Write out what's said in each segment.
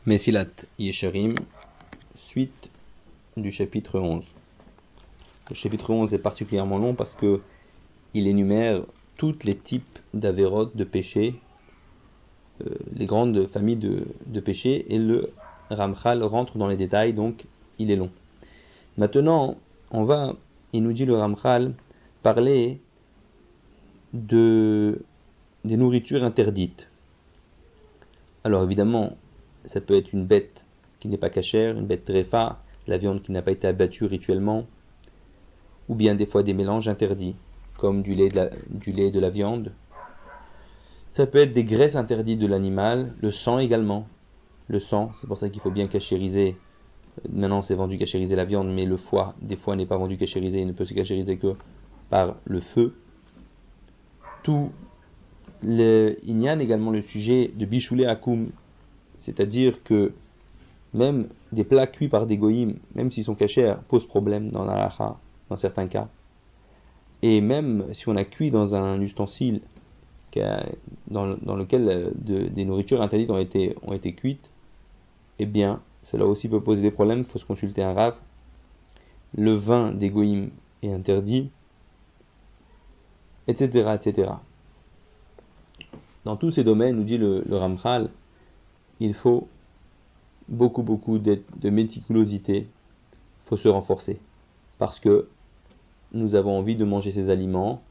Mesilat Yesharim, suite du chapitre 11. Le chapitre 11 est particulièrement long parce que il énumère tous les types d'Averot, de péchés, les grandes familles de péchés, et le Ramchal rentre dans les détails, donc il est long. Maintenant, il nous dit le Ramchal, parler des nourritures interdites. Alors évidemment, ça peut être une bête qui n'est pas cachère, une bête tréfa, la viande qui n'a pas été abattue rituellement, ou bien des fois des mélanges interdits, comme du lait de la viande. Ça peut être des graisses interdites de l'animal, le sang également. Le sang, c'est pour ça qu'il faut bien cachériser. Maintenant, c'est vendu cachériser la viande, mais le foie, des fois, n'est pas vendu cachériser, il ne peut se cachériser que par le feu. Il y a également le sujet de bichoulé akoum, c'est-à-dire que même des plats cuits par des goïms, même s'ils sont cachers, posent problème dans l'halakha, dans certains cas. Et même si on a cuit dans un ustensile dans lequel des nourritures interdites ont été cuites, eh bien, cela aussi peut poser des problèmes, il faut se consulter un rav. Le vin des goïms est interdit, etc., etc. Dans tous ces domaines, nous dit le Ramchal, il faut beaucoup de méticulosité, il faut se renforcer, parce que nous avons envie de manger ces aliments,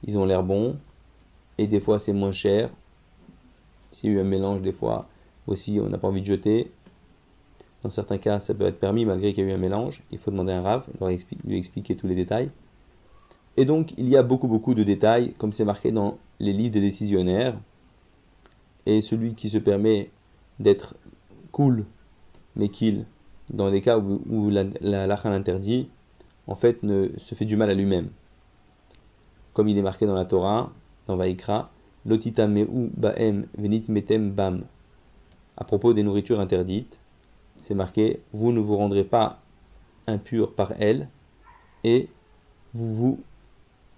ils ont l'air bons, et des fois c'est moins cher. S'il y a eu un mélange, des fois aussi on n'a pas envie de jeter. Dans certains cas, ça peut être permis malgré qu'il y a eu un mélange. Il faut demander à un rav, lui expliquer tous les détails. Et donc, il y a beaucoup de détails, comme c'est marqué dans les livres des décisionnaires. Et celui qui se permet d'être cool, mais qu'il, dans des cas où la lacha l'interdit, en fait, se fait du mal à lui-même. Comme il est marqué dans la Torah, dans Vaïkra, Lotita me'u ba'em venit metem bam. À propos des nourritures interdites, c'est marqué, vous ne vous rendrez pas impurs par elles, et vous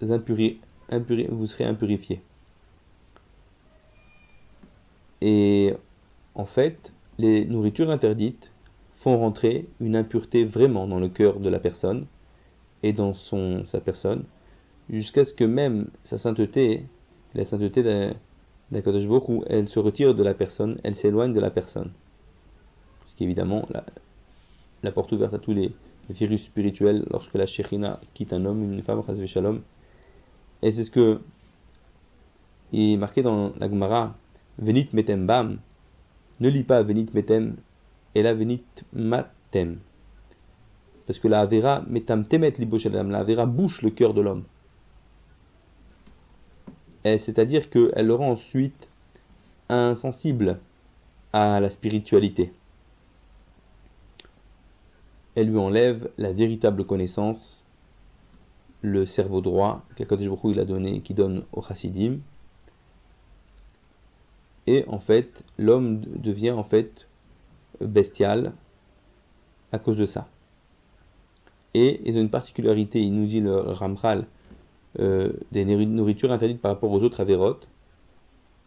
serez impurifiés. Et en fait, les nourritures interdites font rentrer une impureté vraiment dans le cœur de la personne et dans sa personne, jusqu'à ce que même sa sainteté, la sainteté d'Akadosh Baruch Hu, elle se retire de la personne, elle s'éloigne de la personne. Ce qui est évidemment la porte ouverte à tous les virus spirituels lorsque la Shekhinah quitte un homme, une femme, chas v'shalom. Et c'est ce que il est marqué dans la Gemara, Venit metem bam, ne lis pas Venit metem, et là Venit matem. Parce que la Avera metam temet libo shel adam, la Avera bouche le cœur de l'homme. C'est-à-dire qu'elle le rend ensuite insensible à la spiritualité. Elle lui enlève la véritable connaissance, le cerveau droit qu'Akadosh Baruch Hu il a donné, qui donne au chassidim. Et en fait, l'homme devient en fait bestial à cause de ça. Et ils ont une particularité, il nous dit le Ramchal, des nourritures interdites par rapport aux autres avérotes,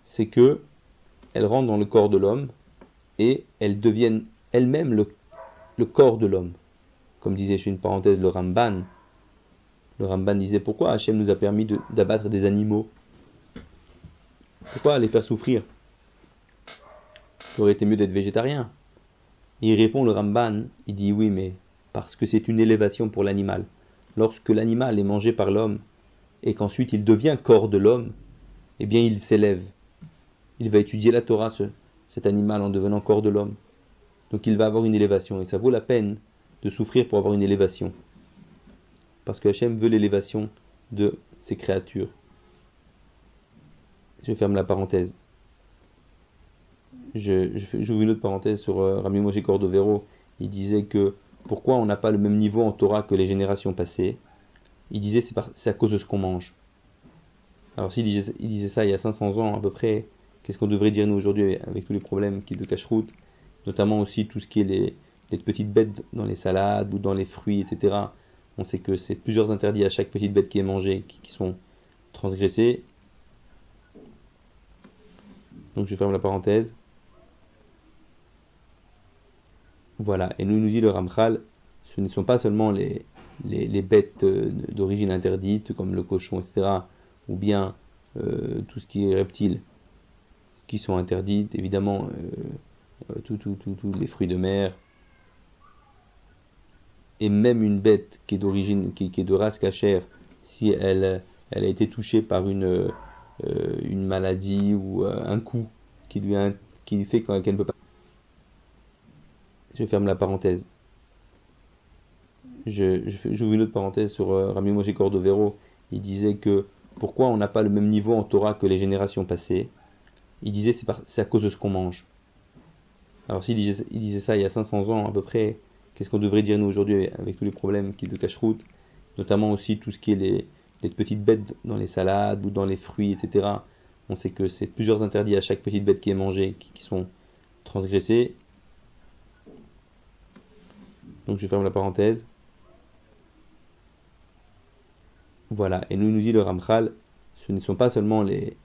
c'est que elles rentrent dans le corps de l'homme et elles deviennent elles-mêmes le corps de l'homme. Comme disait, je fais une parenthèse, le Ramban. Le Ramban disait, pourquoi Hachem nous a permis d'abattre des animaux? Pourquoi les faire souffrir? Il aurait été mieux d'être végétarien. Et il répond, le Ramban, il dit oui, mais parce que c'est une élévation pour l'animal. Lorsque l'animal est mangé par l'homme et qu'ensuite il devient corps de l'homme, eh bien il s'élève. Il va étudier la Torah, cet animal, en devenant corps de l'homme. Donc il va avoir une élévation. Et ça vaut la peine de souffrir pour avoir une élévation. Parce que Hachem veut l'élévation de ses créatures. Je ferme la parenthèse. J'ouvre une autre parenthèse sur Rabbi Moshe Cordovero. Il disait que pourquoi on n'a pas le même niveau en Torah que les générations passées. Il disait c'est à cause de ce qu'on mange. Alors s'il disait ça il y a 500 ans à peu près, qu'est-ce qu'on devrait dire nous aujourd'hui avec tous les problèmes de cacheroute, notamment aussi tout ce qui est les petites bêtes dans les salades ou dans les fruits, etc. On sait que c'est plusieurs interdits à chaque petite bête qui est mangée qui sont transgressés. Donc je ferme la parenthèse. Voilà, et nous dit le Ramchal, ce ne sont pas seulement les bêtes d'origine interdite, comme le cochon, etc., ou bien tout ce qui est reptile, qui sont interdites, évidemment, tous les fruits de mer, et même une bête qui est d'origine, qui est de race cachère, si elle a été touchée par une maladie ou un coup qui lui fait qu'elle ne peut pas. Je ferme la parenthèse. J'ouvre une autre parenthèse sur Rami Moshe Cordovero. Il disait que pourquoi on n'a pas le même niveau en Torah que les générations passées. Il disait c'est à cause de ce qu'on mange. Alors il disait ça il y a 500 ans à peu près, qu'est-ce qu'on devrait dire nous aujourd'hui avec tous les problèmes de cache-route, notamment aussi tout ce qui est les petites bêtes dans les salades ou dans les fruits, etc. On sait que c'est plusieurs interdits à chaque petite bête qui est mangée qui sont transgressés. Donc je ferme la parenthèse. Voilà, et nous dit le Ramchal, ce ne sont pas seulement les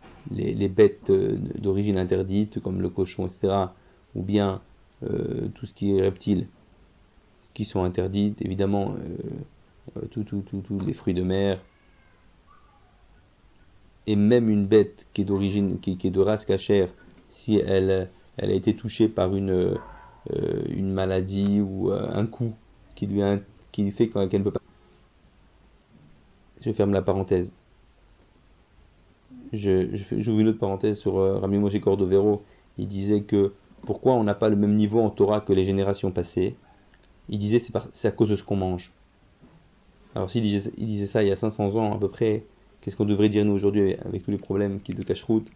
bêtes d'origine interdite, comme le cochon, etc., ou bien tout ce qui est reptile, qui sont interdites, évidemment, tous les fruits de mer, et même une bête qui est d'origine, qui est de race cachère, si elle a été touchée par une maladie ou un coup qui lui fait qu'elle ne peut pas. Je ferme la parenthèse. J'ouvre une autre parenthèse sur Rami Moshe Cordovero. Il disait que pourquoi on n'a pas le même niveau en Torah que les générations passées. Il disait c'est à cause de ce qu'on mange. Alors il disait ça il y a 500 ans à peu près, qu'est-ce qu'on devrait dire nous aujourd'hui avec tous les problèmes de cache-route,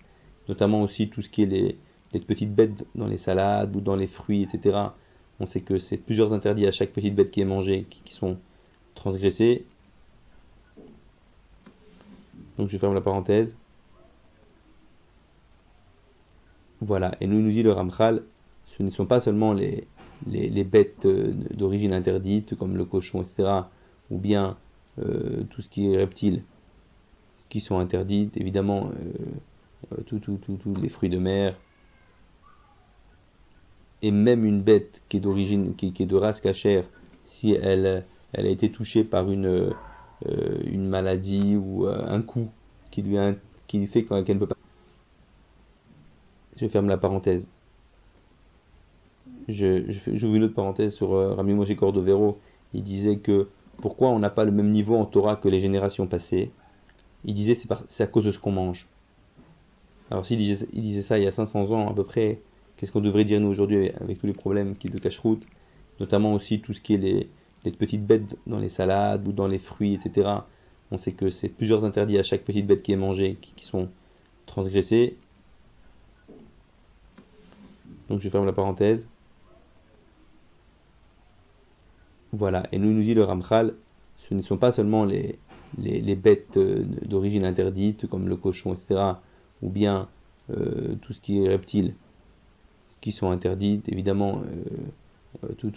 notamment aussi tout ce qui est les petites bêtes dans les salades ou dans les fruits, etc. On sait que c'est plusieurs interdits à chaque petite bête qui est mangée qui sont transgressés. Donc je ferme la parenthèse. Voilà, et nous dit le Ramchal, ce ne sont pas seulement les bêtes d'origine interdite, comme le cochon, etc., ou bien tout ce qui est reptile, qui sont interdites, évidemment, tous les fruits de mer, et même une bête qui est d'origine, qui est de race cachère, si elle a été touchée par une maladie ou un coup qui lui fait qu'elle ne peut pas. Je ferme la parenthèse. J'ouvre une autre parenthèse sur Rami Moshe Cordovero. Il disait que pourquoi on n'a pas le même niveau en Torah que les générations passées. Il disait c'est à cause de ce qu'on mange. Alors il disait ça il y a 500 ans à peu près, qu'est-ce qu'on devrait dire nous aujourd'hui avec tous les problèmes de cache-route, notamment aussi tout ce qui est les petites bêtes dans les salades ou dans les fruits, etc. On sait que c'est plusieurs interdits à chaque petite bête qui est mangée qui sont transgressés. Donc je ferme la parenthèse. Voilà, et nous dit le Ramchal, ce ne sont pas seulement les bêtes d'origine interdite, comme le cochon, etc., ou bien tout ce qui est reptile, qui sont interdites, évidemment, tous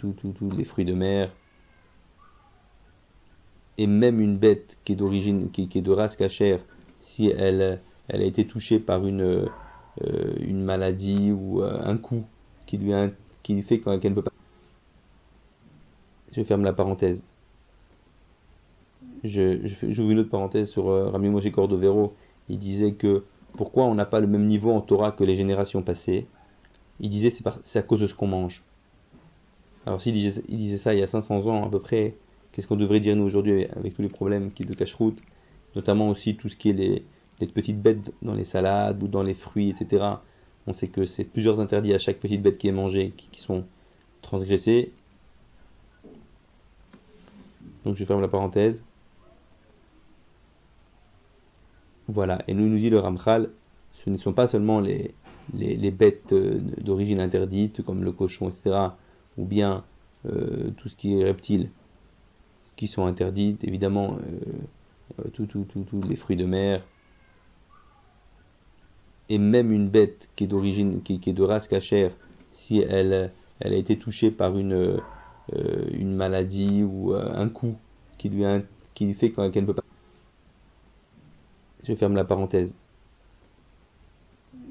les fruits de mer, et même une bête qui est d'origine, qui est de race cachère, si elle a été touchée par une maladie ou un coup qui lui fait qu'elle ne peut pas. Je ferme la parenthèse. J'ouvre une autre parenthèse sur Rami Moshe Cordovero. Il disait que pourquoi on n'a pas le même niveau en Torah que les générations passées. Il disait c'est à cause de ce qu'on mange. Alors il disait ça il y a 500 ans à peu près, qu'est-ce qu'on devrait dire nous aujourd'hui avec tous les problèmes de cache-route, notamment aussi tout ce qui est les petites bêtes dans les salades ou dans les fruits, etc. On sait que c'est plusieurs interdits à chaque petite bête qui est mangée qui sont transgressés. Donc je ferme la parenthèse. Voilà, et nous dit le Ramchal, ce ne sont pas seulement les bêtes d'origine interdite, comme le cochon, etc., ou bien tout ce qui est reptile, qui sont interdites, évidemment, tous les fruits de mer, et même une bête qui est d'origine, qui est de race cachère, si elle a été touchée par une maladie ou un coup qui lui fait qu'elle ne peut pas. Je ferme la parenthèse.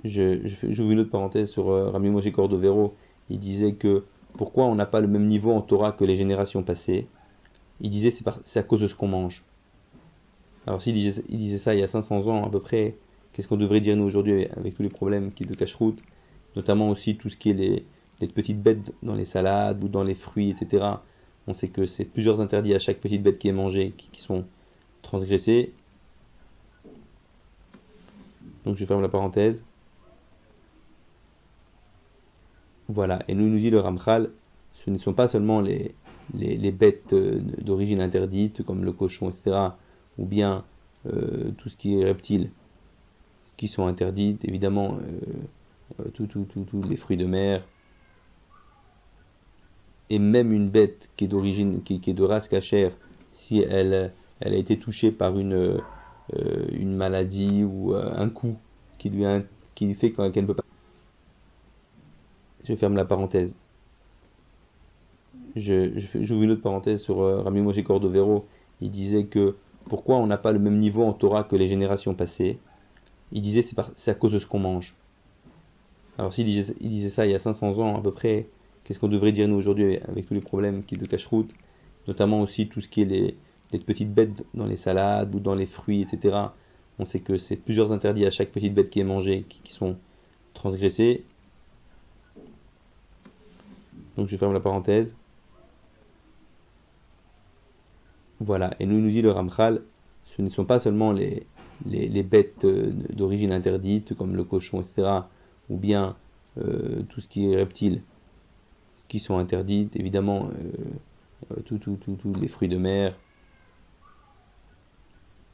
J'ouvre une autre parenthèse sur Rami Moshe Cordovero. Il disait que pourquoi on n'a pas le même niveau en Torah que les générations passées, il disait c'est à cause de ce qu'on mange. Alors s'il disait ça il y a 500 ans à peu près, qu'est-ce qu'on devrait dire nous aujourd'hui avec tous les problèmes de cache-route, notamment aussi tout ce qui est les petites bêtes dans les salades ou dans les fruits, etc. On sait que c'est plusieurs interdits à chaque petite bête qui est mangée qui sont transgressés. Donc je ferme la parenthèse. Voilà, et nous dit le Ramchal, ce ne sont pas seulement les bêtes d'origine interdite, comme le cochon, etc., ou bien tout ce qui est reptile, qui sont interdites, évidemment, tous les fruits de mer, et même une bête qui est d'origine, qui est de race cachère, si elle a été touchée par une maladie ou un coup qui lui fait qu'elle ne peut pas. Je ferme la parenthèse. J'ouvre une autre parenthèse sur Rabbi Moshe Cordovero. Il disait que pourquoi on n'a pas le même niveau en Torah que les générations passées. Il disait c'est à cause de ce qu'on mange. Alors s'il disait ça il y a 500 ans à peu près, qu'est-ce qu'on devrait dire nous aujourd'hui avec tous les problèmes de cache-route, notamment aussi tout ce qui est les petites bêtes dans les salades ou dans les fruits, etc. On sait que c'est plusieurs interdits à chaque petite bête qui est mangée qui sont transgressés. Donc je ferme la parenthèse. Voilà, et nous dit le Ramchal, ce ne sont pas seulement les bêtes d'origine interdite, comme le cochon, etc., ou bien tout ce qui est reptile, qui sont interdites, évidemment, tous les fruits de mer,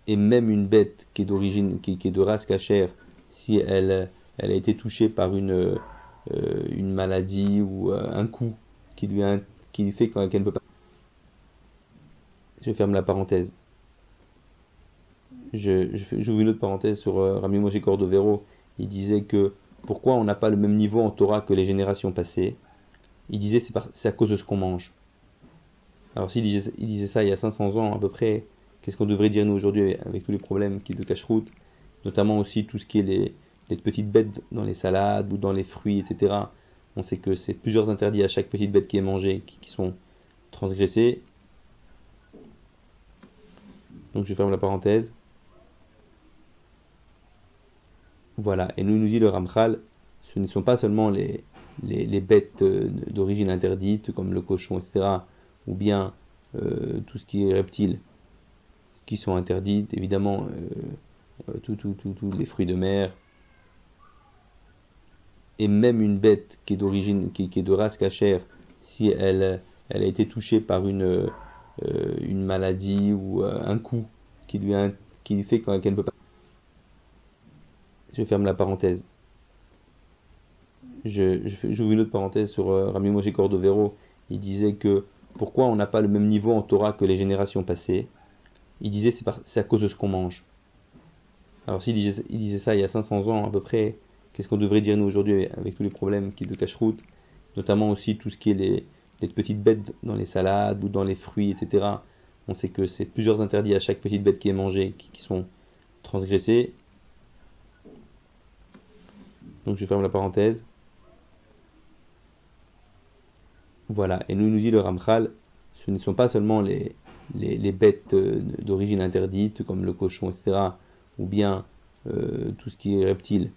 et même une bête qui est d'origine, qui est de race cachère, si elle a été touchée par une maladie ou un coup qui lui fait qu'elle ne peut pas. Je ferme la parenthèse. J'ouvre une autre parenthèse sur Rabbi Moshe Cordovero. Il disait que pourquoi on n'a pas le même niveau en Torah que les générations passées. Il disait c'est à cause de ce qu'on mange. Alors s'il disait ça il y a 500 ans à peu près, qu'est-ce qu'on devrait dire nous aujourd'hui avec tous les problèmes de cache-route, notamment aussi tout ce qui est les petites bêtes dans les salades ou dans les fruits, etc. On sait que c'est plusieurs interdits à chaque petite bête qui est mangée qui sont transgressés. Donc je ferme la parenthèse. Voilà, et nous dit le Ramchal, ce ne sont pas seulement les bêtes d'origine interdite, comme le cochon, etc., ou bien tout ce qui est reptile, qui sont interdites, évidemment, tous les fruits de mer, et même une bête qui est d'origine, qui est de race cachère, si elle a été touchée par une maladie ou un coup qui lui fait qu'elle ne peut pas. Je ferme la parenthèse. J'ouvre une autre parenthèse sur Rabbi Moshe Cordovero. Il disait que pourquoi on n'a pas le même niveau en Torah que les générations passées. Il disait c'est à cause de ce qu'on mange. Alors s'il disait ça il y a 500 ans à peu près, qu'est-ce qu'on devrait dire nous aujourd'hui avec tous les problèmes de cache-route, notamment aussi tout ce qui est les petites bêtes dans les salades ou dans les fruits, etc. On sait que c'est plusieurs interdits à chaque petite bête qui est mangée qui sont transgressés. Donc je ferme la parenthèse. Voilà, et nous dit le Ramchal, ce ne sont pas seulement les bêtes d'origine interdite, comme le cochon, etc., ou bien tout ce qui est reptile,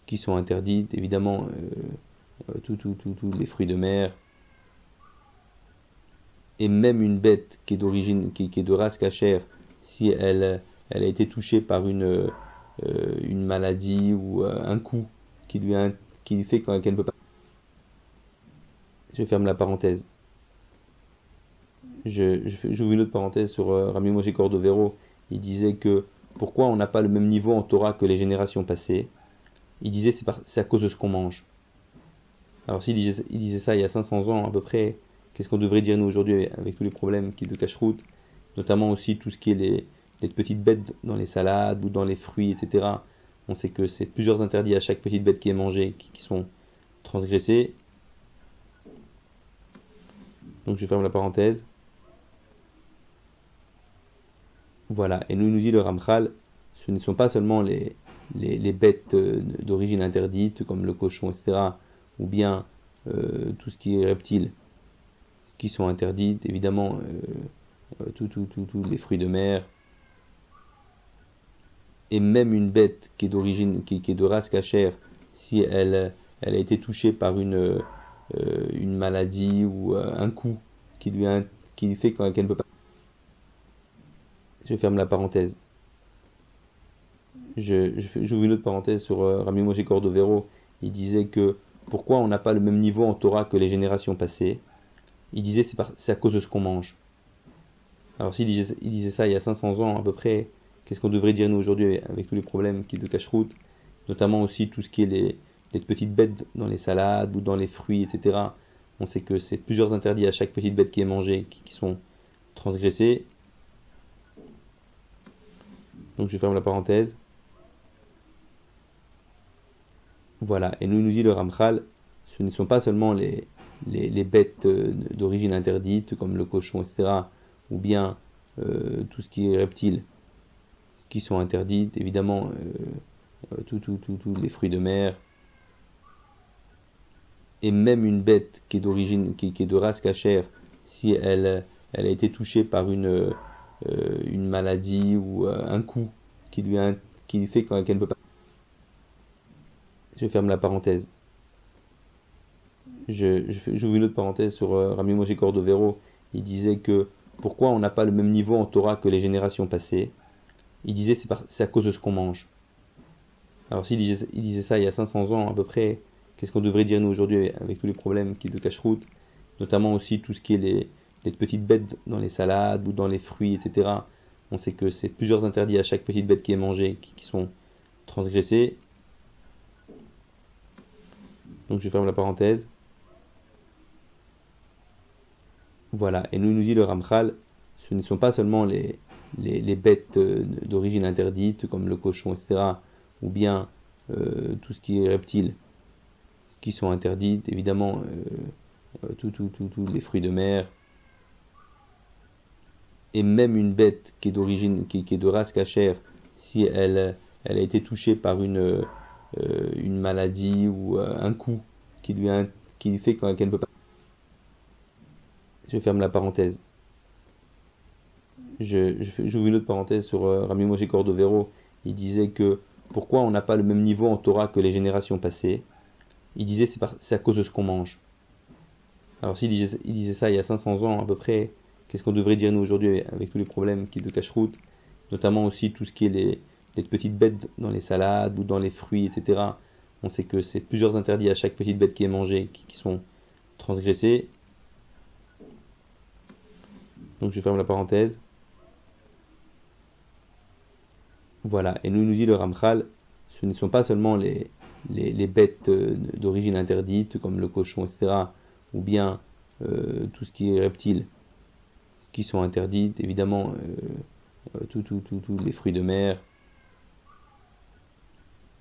qui sont interdites, évidemment, tous les fruits de mer, et même une bête qui est d'origine, qui est de race cachère, si elle a été touchée par une maladie ou un coup qui lui fait qu'elle ne peut pas. Je ferme la parenthèse. J'ouvre une autre parenthèse sur Rabbi Moshe Cordovero. Il disait que pourquoi on n'a pas le même niveau en Torah que les générations passées. Il disait c'est à cause de ce qu'on mange. Alors s'il disait ça il y a 500 ans à peu près, qu'est-ce qu'on devrait dire nous aujourd'hui avec tous les problèmes de cache-route, notamment aussi tout ce qui est les petites bêtes dans les salades ou dans les fruits, etc. On sait que c'est plusieurs interdits à chaque petite bête qui est mangée qui sont transgressés. Donc je ferme la parenthèse. Voilà, et nous dit le Ramchal, ce ne sont pas seulement les bêtes d'origine interdite, comme le cochon, etc., ou bien tout ce qui est reptiles qui sont interdits, évidemment tous les fruits de mer, et même une bête qui est d'origine, qui est de race cachère, si elle a été touchée par une maladie ou un coup qui lui fait qu'elle ne peut pas. Je ferme la parenthèse. J'ouvre une autre parenthèse sur Rabbi Moshe Cordovero. Il disait que pourquoi on n'a pas le même niveau en Torah que les générations passées. Il disait c'est à cause de ce qu'on mange. Alors s'il disait ça il y a 500 ans à peu près, qu'est-ce qu'on devrait dire nous aujourd'hui avec tous les problèmes qui de cache-route, notamment aussi tout ce qui est les petites bêtes dans les salades ou dans les fruits, etc. On sait que c'est plusieurs interdits à chaque petite bête qui est mangée qui sont transgressés. Donc je ferme la parenthèse. Voilà, et nous dit le Ramchal, ce ne sont pas seulement les bêtes d'origine interdite, comme le cochon, etc., ou bien tout ce qui est reptiles qui sont interdites, évidemment tous les fruits de mer, et même une bête qui est d'origine, qui est de race cachère, si elle a été touchée par une maladie ou un coup qui lui fait qu'elle ne peut pas. Je ferme la parenthèse. J'ouvre une autre parenthèse sur Rabbi Moshe Cordovero. Il disait que pourquoi on n'a pas le même niveau en Torah que les générations passées. Il disait c'est à cause de ce qu'on mange. Alors s'il disait ça il y a 500 ans à peu près, qu'est-ce qu'on devrait dire nous aujourd'hui avec tous les problèmes qui de cache-route, notamment aussi tout ce qui est les petites bêtes dans les salades ou dans les fruits, etc. On sait que c'est plusieurs interdits à chaque petite bête qui est mangée qui sont transgressés. Donc je ferme la parenthèse. Voilà, et nous dit le Ramchal, ce ne sont pas seulement les bêtes d'origine interdite, comme le cochon, etc., ou bien tout ce qui est reptiles qui sont interdites, évidemment tous les fruits de mer, et même une bête qui est d'origine, qui est de race cachère, si elle a été touchée par une maladie ou un coup qui lui fait qu'elle ne peut pas. Je ferme la parenthèse. J'ouvre une autre parenthèse sur Rabbi Moshe Cordovero. Il disait que pourquoi on n'a pas le même niveau en Torah que les générations passées. Il disait c'est à cause de ce qu'on mange. Alors s'il disait ça il y a 500 ans à peu près, qu'est-ce qu'on devrait dire nous aujourd'hui avec tous les problèmes qui de cache-route, notamment aussi tout ce qui est les petites bêtes dans les salades ou dans les fruits, etc. On sait que c'est plusieurs interdits à chaque petite bête qui est mangée qui sont transgressés. Donc je ferme la parenthèse. Voilà, et nous dit le Ramchal, ce ne sont pas seulement les bêtes d'origine interdite, comme le cochon, etc., ou bien tout ce qui est reptiles qui sont interdites, évidemment tous les fruits de mer,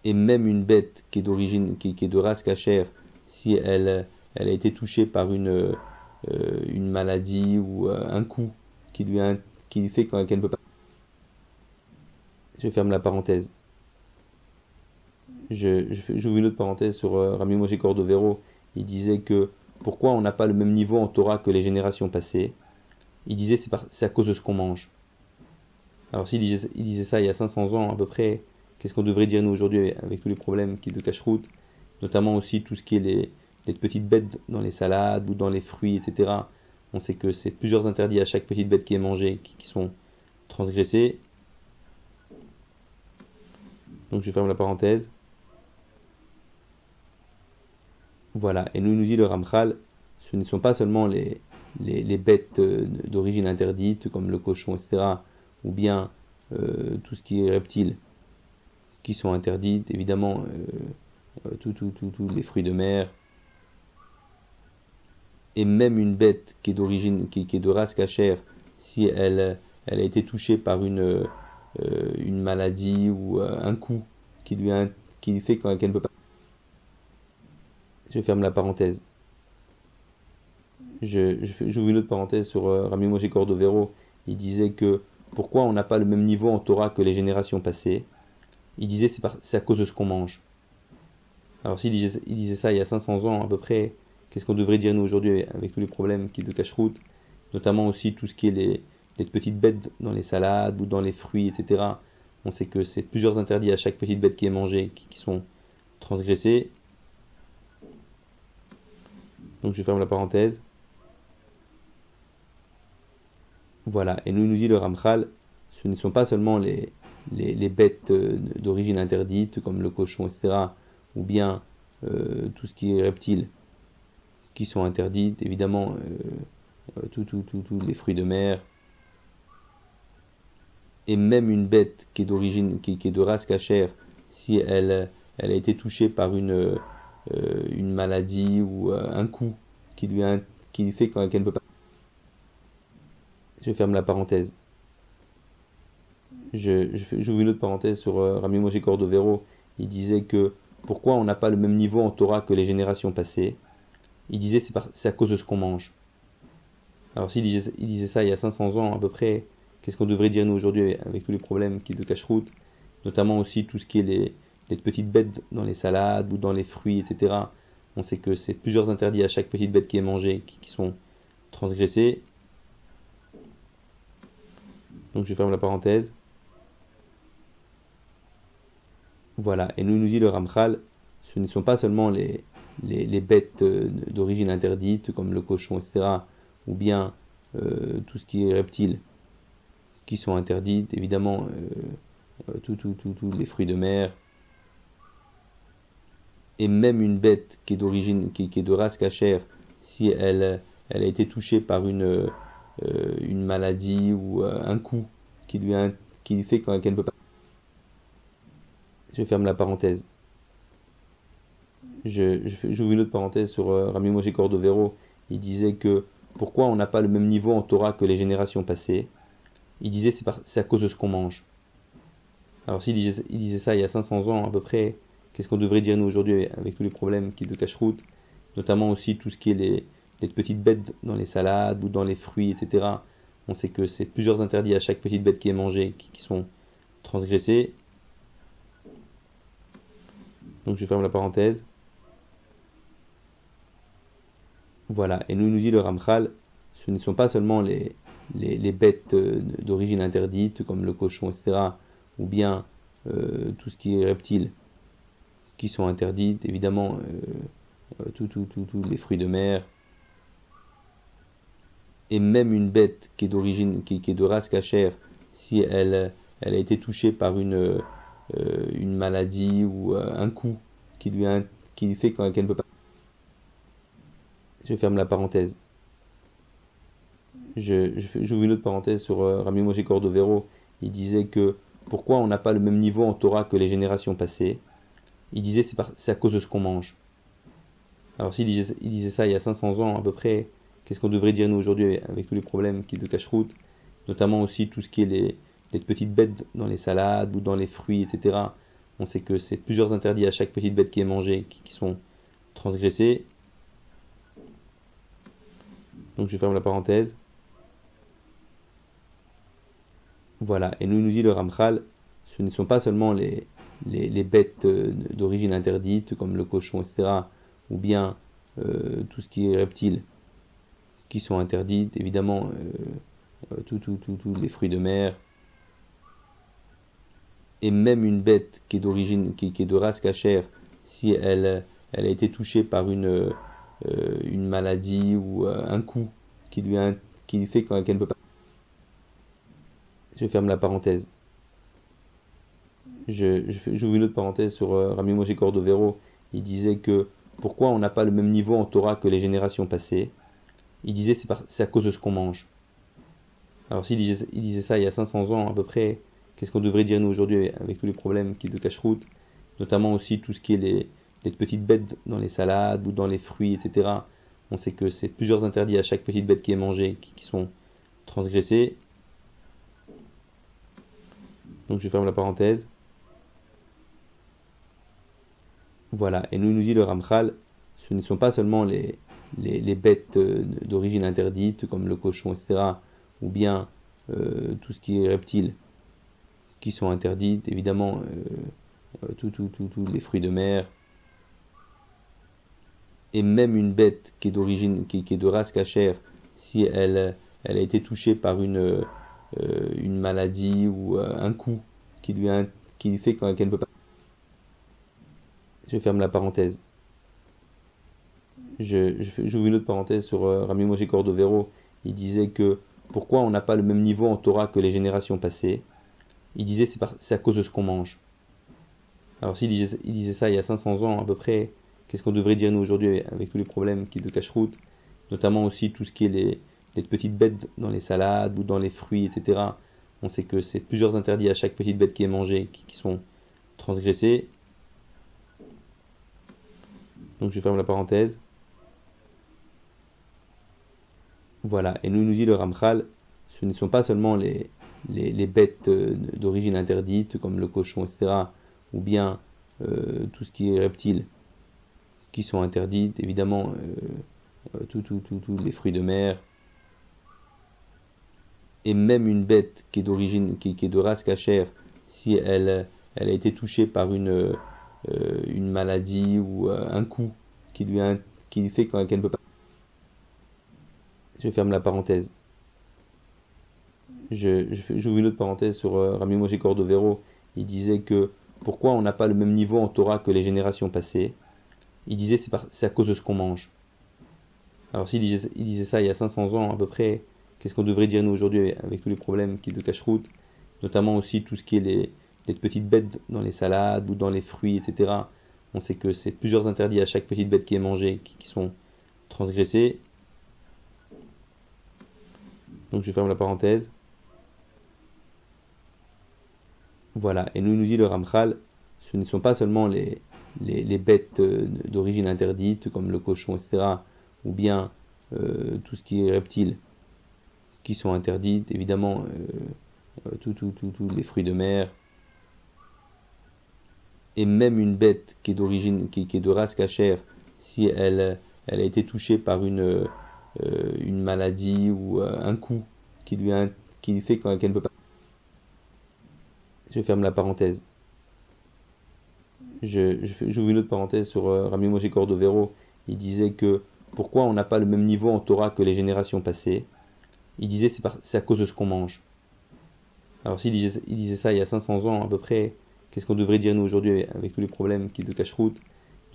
et même une bête qui est d'origine, qui est de race cachère, si elle a été touchée par une maladie ou un coup qui lui fait qu'elle ne peut pas. Je ferme la parenthèse. J'ouvre une autre parenthèse sur Rabbi Moshe Cordovero. Il disait que pourquoi on n'a pas le même niveau en Torah que les générations passées. Il disait c'est à cause de ce qu'on mange. Alors s'il disait ça il y a 500 ans à peu près, qu'est-ce qu'on devrait dire nous aujourd'hui avec tous les problèmes qui de cache-route, notamment aussi tout ce qui est les petites bêtes dans les salades ou dans les fruits, etc. On sait que c'est plusieurs interdits à chaque petite bête qui est mangée qui sont transgressés. Donc je ferme la parenthèse. Voilà, et nous dit le Ramchal, ce ne sont pas seulement les bêtes d'origine interdite, comme le cochon, etc., ou bien tout ce qui est reptiles qui sont interdites, évidemment tous les fruits de mer, et même une bête qui est d'origine, qui est de race cachère, si elle a été touchée par une maladie ou un coup qui lui fait qu'elle ne peut pas. Je ferme la parenthèse. J'ouvre une autre parenthèse sur Rabbi Moshe Cordovero. Il disait que pourquoi on n'a pas le même niveau en Torah que les générations passées. Il disait c'est à cause de ce qu'on mange. Alors s'il disait ça il y a 500 ans à peu près, qu'est-ce qu'on devrait dire nous aujourd'hui avec tous les problèmes de cache-route, notamment aussi tout ce qui est les petites bêtes dans les salades ou dans les fruits, etc. On sait que c'est plusieurs interdits à chaque petite bête qui est mangée qui sont transgressés. Donc je ferme la parenthèse. Voilà, et nous dit le Ramchal, ce ne sont pas seulement les bêtes d'origine interdite, comme le cochon, etc., ou bien tout ce qui est reptile, qui sont interdites, évidemment, tous les fruits de mer, et même une bête qui est d'origine, qui est de race cachère, si elle a été touchée par une maladie ou un coup qui lui fait qu'elle ne peut pas. Je ferme la parenthèse. J'ouvre une autre parenthèse sur Rabbi Moshe Cordovero. Il disait que pourquoi on n'a pas le même niveau en Torah que les générations passées. Il disait c'est à cause de ce qu'on mange. Alors s'il disait ça il y a 500 ans à peu près, qu'est-ce qu'on devrait dire nous aujourd'hui avec tous les problèmes de cache-route, notamment aussi tout ce qui est les petites bêtes dans les salades ou dans les fruits, etc. On sait que c'est plusieurs interdits à chaque petite bête qui est mangée qui sont transgressés. Donc je ferme la parenthèse. Voilà, et nous dit le Ramchal, ce ne sont pas seulement les bêtes d'origine interdite, comme le cochon, etc., ou bien tout ce qui est reptile, qui sont interdites, évidemment, tous les fruits de mer, et même une bête qui est d'origine, qui est de race cachère, si elle a été touchée par une maladie ou un coup qui lui fait qu'elle ne peut pas. Je ferme la parenthèse. J'ouvre une autre parenthèse sur Rabbi Moshe Cordovero. Il disait que pourquoi on n'a pas le même niveau en Torah que les générations passées. Il disait c'est à cause de ce qu'on mange. Alors s'il disait ça il y a 500 ans à peu près, qu'est-ce qu'on devrait dire nous aujourd'hui avec tous les problèmes de cache-route, notamment aussi tout ce qui est les petites bêtes dans les salades ou dans les fruits, etc. On sait que c'est plusieurs interdits à chaque petite bête qui est mangée qui sont transgressés. Donc je ferme la parenthèse. Voilà, et nous dit le Ramchal, ce ne sont pas seulement les bêtes d'origine interdite, comme le cochon, etc., ou bien tout ce qui est reptile, qui sont interdites, évidemment, tous les fruits de mer, et même une bête qui est d'origine, qui est de race cachère, si elle a été touchée par une maladie ou un coup qui lui fait qu'elle ne peut pas. Je ferme la parenthèse. J'ouvre une autre parenthèse sur Rabbi Moshe Cordovero. Il disait que pourquoi on n'a pas le même niveau en Torah que les générations passées. Il disait c'est à cause de ce qu'on mange. Alors s'il disait ça il y a 500 ans à peu près, qu'est-ce qu'on devrait dire nous aujourd'hui avec tous les problèmes de cache-route, notamment aussi tout ce qui est les petites bêtes dans les salades ou dans les fruits, etc. On sait que c'est plusieurs interdits à chaque petite bête qui est mangée qui sont transgressés. Donc je ferme la parenthèse. Voilà, et nous dit le Ramchal, ce ne sont pas seulement les bêtes d'origine interdite, comme le cochon, etc., ou bien tout ce qui est reptile, qui sont interdites, évidemment, tous les fruits de mer, et même une bête qui est d'origine, qui est de race cachère, si elle a été touchée par une maladie ou un coup qui lui fait qu'elle ne peut pas. Je ferme la parenthèse. J'ouvre une autre parenthèse sur Rabbi Moshe Cordovero. Il disait que pourquoi on n'a pas le même niveau en Torah que les générations passées. Il disait c'est à cause de ce qu'on mange. Alors s'il disait ça il y a 500 ans à peu près, qu'est-ce qu'on devrait dire nous aujourd'hui avec tous les problèmes de cache-route, notamment aussi tout ce qui est les petites bêtes dans les salades ou dans les fruits, etc. On sait que c'est plusieurs interdits à chaque petite bête qui est mangée qui sont transgressés. Donc je ferme la parenthèse. Voilà, et nous dit le Ramchal, ce ne sont pas seulement les bêtes d'origine interdite, comme le cochon, etc., ou bien tout ce qui est reptile, qui sont interdites, évidemment, tous les fruits de mer, Et même une bête qui est d'origine, qui est de race cachère, si elle a été touchée par une maladie ou un coup qui lui fait qu'elle ne peut pas. Je ferme la parenthèse. J'ouvre une autre parenthèse sur Rabbi Moshe Cordovero. Il disait que pourquoi on n'a pas le même niveau en Torah que les générations passées. Il disait c'est à cause de ce qu'on mange. Alors s'il disait ça il y a 500 ans à peu près, qu'est-ce qu'on devrait dire nous aujourd'hui avec tous les problèmes de cache-route, notamment aussi tout ce qui est les petites bêtes dans les salades ou dans les fruits, etc. On sait que c'est plusieurs interdits à chaque petite bête qui est mangée qui sont transgressés. Donc je ferme la parenthèse. Voilà, et nous dit le Ramchal, ce ne sont pas seulement les bêtes d'origine interdite, comme le cochon, etc., ou bien tout ce qui est reptile, qui sont interdites, évidemment, tous les fruits de mer, et même une bête qui est d'origine, qui est de race cachère, si elle a été touchée par une maladie ou un coup qui lui fait qu'elle ne peut pas. Je ferme la parenthèse. J'ouvre une autre parenthèse sur Rabbi Moshe Cordovero. Il disait que pourquoi on n'a pas le même niveau en Torah que les générations passées. Il disait c'est à cause de ce qu'on mange. Alors s'il disait ça il y a 500 ans à peu près, qu'est-ce qu'on devrait dire nous aujourd'hui avec tous les problèmes de cache-route, notamment aussi tout ce qui est les petites bêtes dans les salades ou dans les fruits, etc. On sait que c'est plusieurs interdits à chaque petite bête qui est mangée qui sont transgressés. Donc je ferme la parenthèse. Voilà, et nous dit le Ramchal, ce ne sont pas seulement les bêtes d'origine interdite, comme le cochon, etc., ou bien tout ce qui est reptile, qui sont interdites, évidemment, tous les fruits de mer, et même une bête qui est d'origine, qui est de race cachère, si elle a été touchée par une maladie ou un coup qui lui fait qu'elle ne peut pas. Je ferme la parenthèse. J'ouvre une autre parenthèse sur Rabbi Moshe Cordovero. Il disait que pourquoi on n'a pas le même niveau en Torah que les générations passées. Il disait c'est à cause de ce qu'on mange. Alors s'il disait ça il y a 500 ans à peu près, qu'est-ce qu'on devrait dire nous aujourd'hui avec tous les problèmes de cache-route,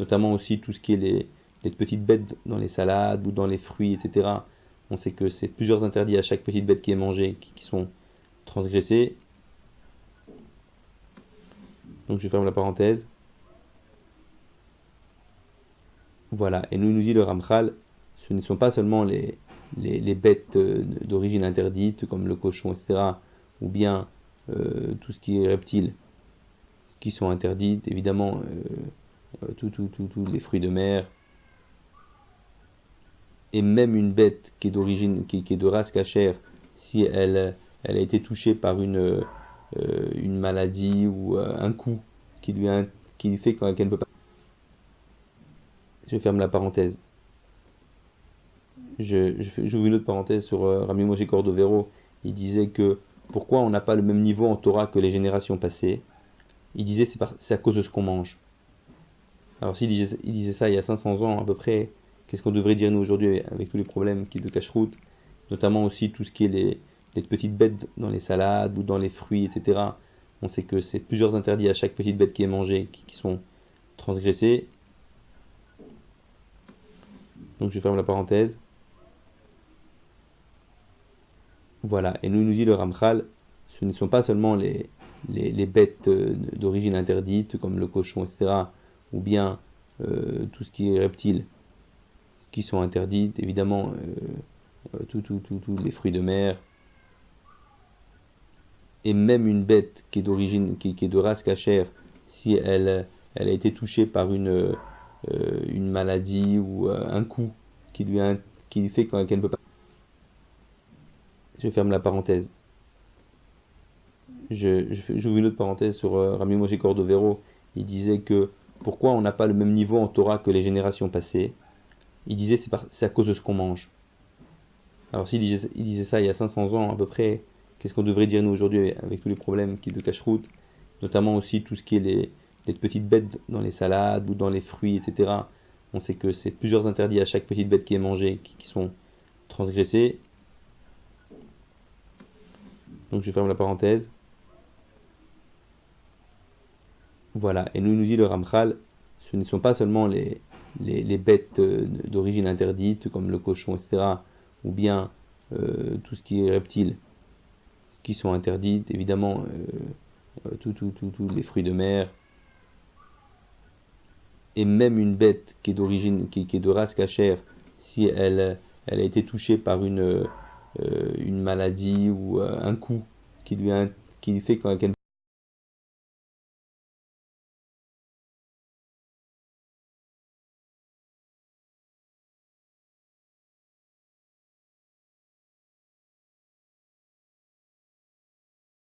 notamment aussi tout ce qui est les petites bêtes dans les salades ou dans les fruits, etc. On sait que c'est plusieurs interdits à chaque petite bête qui est mangée qui sont transgressés. Donc je ferme la parenthèse. Voilà, et nous dit le Ramchal, ce ne sont pas seulement les bêtes d'origine interdite, comme le cochon, etc., ou bien tout ce qui est reptile, qui sont interdites, évidemment, tous les fruits de mer, et même une bête qui est d'origine, qui est de race cachère, si elle a été touchée par une maladie ou un coup qui lui fait qu'elle ne peut pas. Je ferme la parenthèse. J'ouvre une autre parenthèse sur Rabbi Moshe Cordovero. Il disait que pourquoi on n'a pas le même niveau en Torah que les générations passées. Il disait c'est à cause de ce qu'on mange. Alors s'il disait ça il y a 500 ans à peu près, qu'est-ce qu'on devrait dire nous aujourd'hui avec tous les problèmes de cache-route, notamment aussi tout ce qui est les petites bêtes dans les salades ou dans les fruits, etc. On sait que c'est plusieurs interdits à chaque petite bête qui est mangée qui sont transgressés. Donc je ferme la parenthèse. Voilà, et nous dit le Ramchal, ce ne sont pas seulement les bêtes d'origine interdite, comme le cochon, etc., ou bien tout ce qui est reptile, qui sont interdites, évidemment, tous les fruits de mer, et même une bête qui est d'origine, qui est de race cachère, si elle a été touchée par une maladie ou un coup qui lui fait qu'elle ne peut pas. Je ferme la parenthèse. J'ouvre une autre parenthèse sur Rabbi Moshe Cordovero. Il disait que pourquoi on n'a pas le même niveau en Torah que les générations passées. Il disait c'est à cause de ce qu'on mange. Alors s'il disait ça il y a 500 ans à peu près, qu'est-ce qu'on devrait dire nous aujourd'hui avec tous les problèmes de cache-route, notamment aussi tout ce qui est les petites bêtes dans les salades ou dans les fruits, etc. on sait que c'est plusieurs interdits à chaque petite bête qui est mangée qui sont transgressés. Donc je ferme la parenthèse. Voilà, et nous dit le Ramchal, ce ne sont pas seulement les bêtes d'origine interdite, comme le cochon, etc., ou bien tout ce qui est reptile, qui sont interdites, évidemment, tous les fruits de mer, et même une bête qui est d'origine, qui est de race cachère, si elle a été touchée par une maladie ou un coup qui lui fait qu'elle